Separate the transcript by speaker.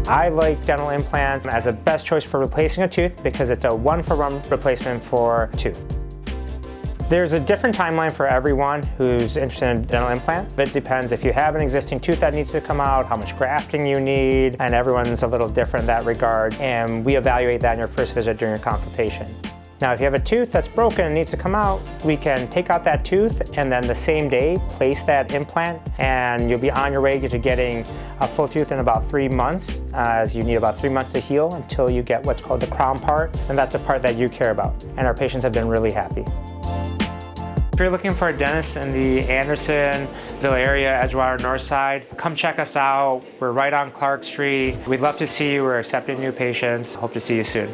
Speaker 1: I like dental implants as the best choice for replacing a tooth because it's a one-for-one replacement for a tooth. There's a different timeline for everyone who's interested in dental implant. It depends if you have an existing tooth that needs to come out, how much grafting you need, and everyone's a little different in that regard. And we evaluate that in your first visit during your consultation. Now, if you have a tooth that's broken and needs to come out, we can take out that tooth and then the same day place that implant, and you'll be on your way to getting a full tooth in about 3 months, as you need about 3 months to heal until you get what's called the crown part, and that's the part that you care about. And our patients have been really happy. If you're looking for a dentist in the Andersonville area, Edgewater North Side, come check us out. We're right on Clark Street. We'd love to see you. We're accepting new patients. Hope to see you soon.